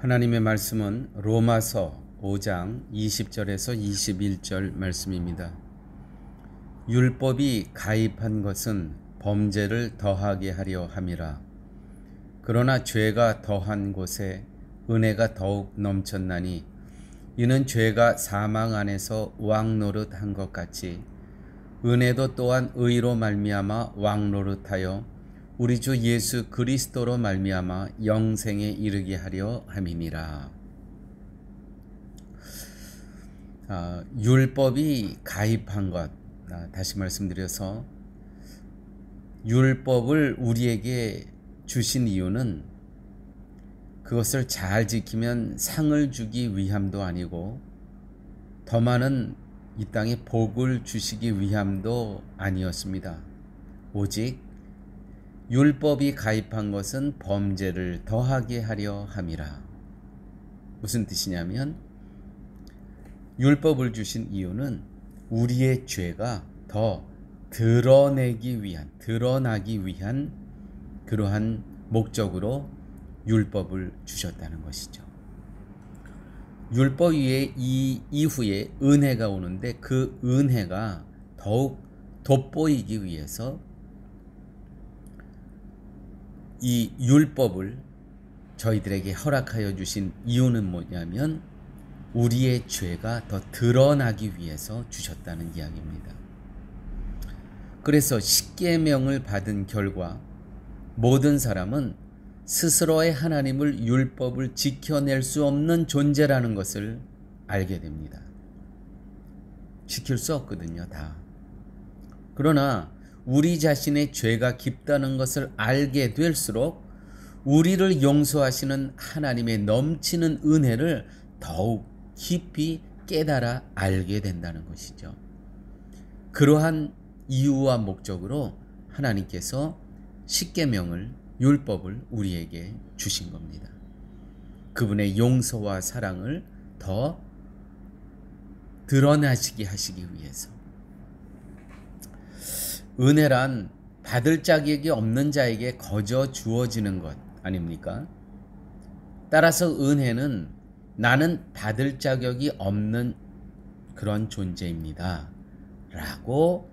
하나님의 말씀은 로마서 5장 20절에서 21절 말씀입니다. 율법이 가입한 것은 범죄를 더하게 하려 함이라. 그러나 죄가 더한 곳에 은혜가 더욱 넘쳤나니 이는 죄가 사망 안에서 왕노릇한 것 같이 은혜도 또한 의로 말미암아 왕노릇하여 우리 주 예수 그리스도로 말미암아 영생에 이르게 하려 함이니라. 율법이 가입한 것, 다시 말씀드려서 율법을 우리에게 주신 이유는 그것을 잘 지키면 상을 주기 위함도 아니고 더 많은 이 땅에 복을 주시기 위함도 아니었습니다. 오직 율법이 가입한 것은 범죄를 더하게 하려 함이라. 무슨 뜻이냐면 율법을 주신 이유는 우리의 죄가 더 드러나기 위한 그러한 목적으로 율법을 주셨다는 것이죠. 율법 위에 이후에 은혜가 오는데 그 은혜가 더욱 돋보이기 위해서 이 율법을 저희들에게 허락하여 주신 이유는 뭐냐면 우리의 죄가 더 드러나기 위해서 주셨다는 이야기입니다. 그래서 십계명을 받은 결과 모든 사람은 스스로의 하나님을 율법을 지켜낼 수 없는 존재라는 것을 알게 됩니다. 지킬 수 없거든요, 다. 그러나 우리 자신의 죄가 깊다는 것을 알게 될수록 우리를 용서하시는 하나님의 넘치는 은혜를 더욱 깊이 깨달아 알게 된다는 것이죠. 그러한 이유와 목적으로 하나님께서 십계명을 율법을 우리에게 주신 겁니다. 그분의 용서와 사랑을 더 드러나시게 하시기 위해서. 은혜란 받을 자격이 없는 자에게 거저 주어지는 것 아닙니까? 따라서 은혜는 나는 받을 자격이 없는 그런 존재입니다 라고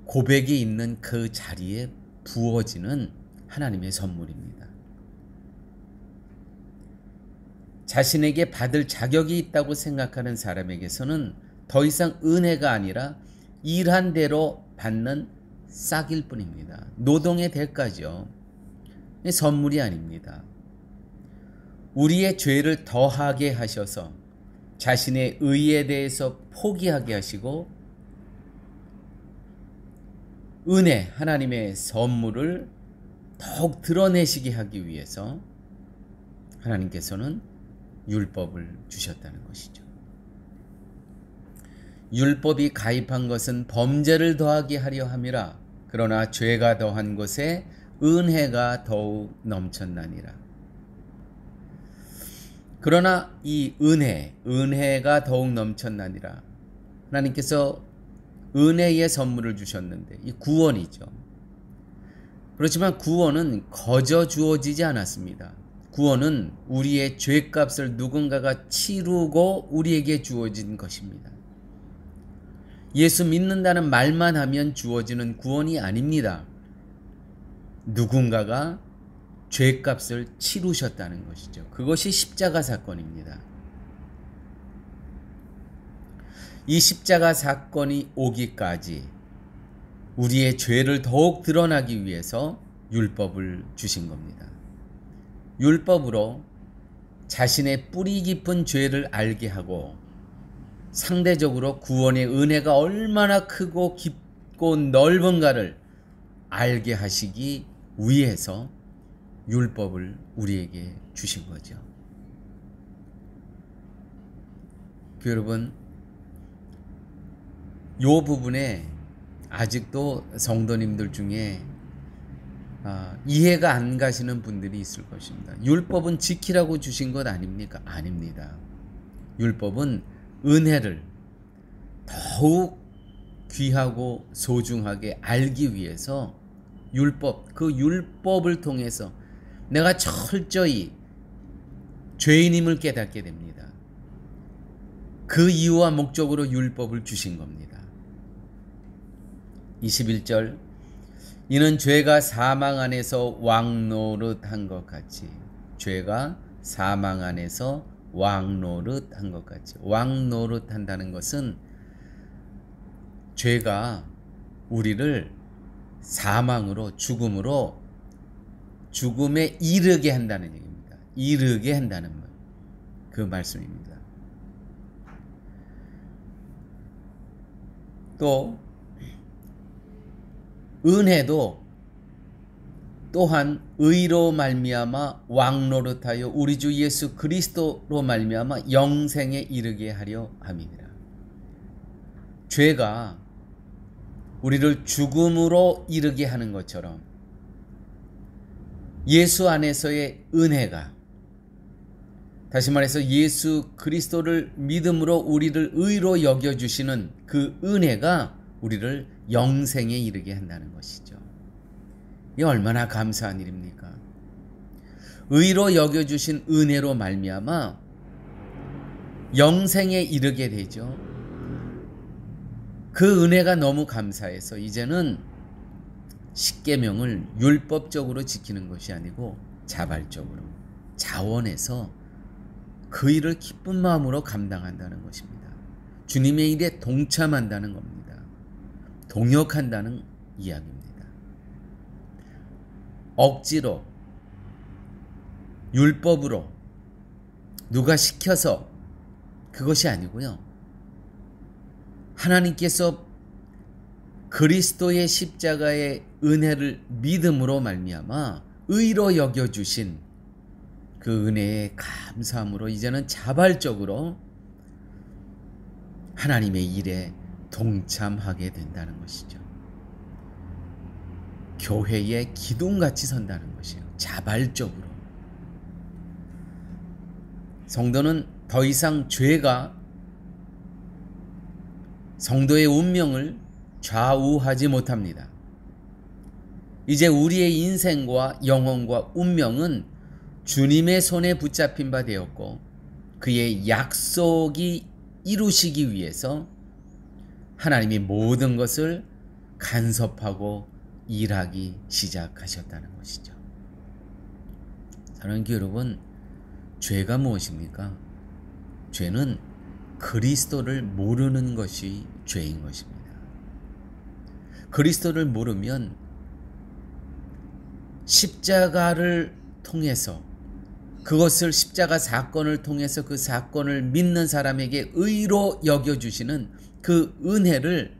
고백이 있는 그 자리에 부어지는 하나님의 선물입니다. 자신에게 받을 자격이 있다고 생각하는 사람에게서는 더 이상 은혜가 아니라 일한 대로 받는 싹일 뿐입니다. 노동의 대가죠. 선물이 아닙니다. 우리의 죄를 더하게 하셔서 자신의 의에 대해서 포기하게 하시고 은혜, 하나님의 선물을 더욱 드러내시게 하기 위해서 하나님께서는 율법을 주셨다는 것이죠. 율법이 가입한 것은 범죄를 더하게 하려 함이라. 그러나 죄가 더한 곳에 은혜가 더욱 넘쳤나니라. 그러나 이 은혜가 더욱 넘쳤나니라. 하나님께서 은혜의 선물을 주셨는데 이 구원이죠. 그렇지만 구원은 거저 주어지지 않았습니다. 구원은 우리의 죄값을 누군가가 치르고 우리에게 주어진 것입니다. 예수 믿는다는 말만 하면 주어지는 구원이 아닙니다. 누군가가 죄값을 치르셨다는 것이죠. 그것이 십자가 사건입니다. 이 십자가 사건이 오기까지 우리의 죄를 더욱 드러나기 위해서 율법을 주신 겁니다. 율법으로 자신의 뿌리 깊은 죄를 알게 하고 상대적으로 구원의 은혜가 얼마나 크고 깊고 넓은가를 알게 하시기 위해서 율법을 우리에게 주신 거죠. 여러분, 이 부분에 아직도 성도님들 중에 이해가 안 가시는 분들이 있을 것입니다. 율법은 지키라고 주신 것 아닙니까? 아닙니다. 율법은 은혜를 더욱 귀하고 소중하게 알기 위해서 율법을 통해서 내가 철저히 죄인임을 깨닫게 됩니다. 그 이유와 목적으로 율법을 주신 겁니다. 21절 이는 죄가 사망 안에서 왕노릇한 것 같이 죄가 사망 안에서 왕노릇한 것 같이 왕노릇한다는 것은 죄가 우리를 사망으로 죽음으로 죽음에 이르게 한다는 얘기입니다. 이르게 한다는 그 말씀입니다. 또 은혜도 또한 의로 말미암아 왕노릇하여 우리 주 예수 그리스도로 말미암아 영생에 이르게 하려 함이니라. 죄가 우리를 죽음으로 이르게 하는 것처럼 예수 안에서의 은혜가, 다시 말해서 예수 그리스도를 믿음으로 우리를 의로 여겨주시는 그 은혜가 우리를 영생에 이르게 한다는 것이죠. 이 얼마나 감사한 일입니까? 의로 여겨주신 은혜로 말미암아 영생에 이르게 되죠. 그 은혜가 너무 감사해서 이제는 십계명을 율법적으로 지키는 것이 아니고 자발적으로 자원해서 그 일을 기쁜 마음으로 감당한다는 것입니다. 주님의 일에 동참한다는 겁니다. 동역한다는 이야기입니다. 억지로 율법으로 누가 시켜서 그것이 아니고요. 하나님께서 그리스도의 십자가의 은혜를 믿음으로 말미암아 의로 여겨주신 그 은혜에 감사함으로 이제는 자발적으로 하나님의 일에 동참하게 된다는 것이죠. 교회의 기둥같이 선다는 것이에요. 자발적으로. 성도는 더 이상 죄가 성도의 운명을 좌우하지 못합니다. 이제 우리의 인생과 영혼과 운명은 주님의 손에 붙잡힌 바 되었고 그의 약속이 이루시기 위해서 하나님이 모든 것을 간섭하고 일하기 시작하셨다는 것이죠. 사랑하는 여러분, 죄가 무엇입니까? 죄는 그리스도를 모르는 것이 죄인 것입니다. 그리스도를 모르면 십자가를 통해서 그것을 십자가 사건을 통해서 그 사건을 믿는 사람에게 의로 여겨주시는 그 은혜를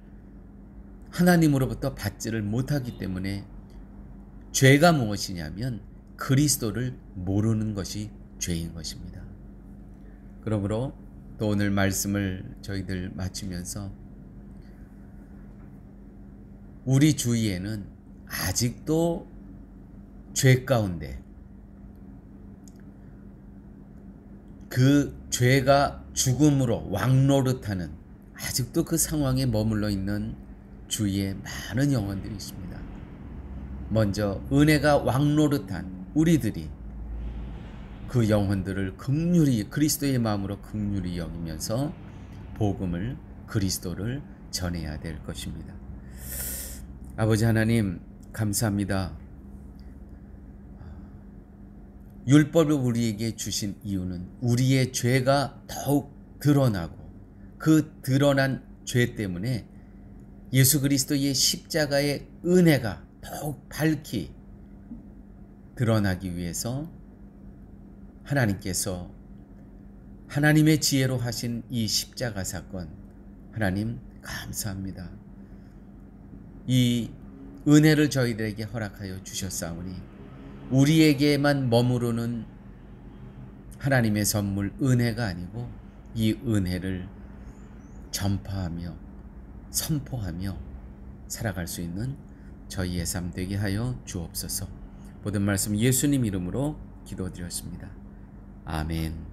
하나님으로부터 받지를 못하기 때문에 죄가 무엇이냐면 그리스도를 모르는 것이 죄인 것입니다. 그러므로 또 오늘 말씀을 저희들 마치면서 우리 주위에는 아직도 죄 가운데 그 죄가 죽음으로 왕노릇하는 아직도 그 상황에 머물러 있는 주위에 많은 영혼들이 있습니다. 먼저 은혜가 왕노릇한 우리들이 그 영혼들을 긍휼히 그리스도의 마음으로 긍휼히 여기면서 복음을 그리스도를 전해야 될 것입니다. 아버지 하나님 감사합니다. 율법을 우리에게 주신 이유는 우리의 죄가 더욱 드러나고 그 드러난 죄 때문에 예수 그리스도의 십자가의 은혜가 더욱 밝히 드러나기 위해서 하나님께서 하나님의 지혜로 하신 이 십자가 사건, 하나님 감사합니다. 이 은혜를 저희들에게 허락하여 주셨사오니 우리에게만 머무르는 하나님의 선물 은혜가 아니고 이 은혜를 전파하며 선포하며 살아갈 수 있는 저희의 삶 되게 하여 주옵소서. 모든 말씀 예수님 이름으로 기도드렸습니다. 아멘.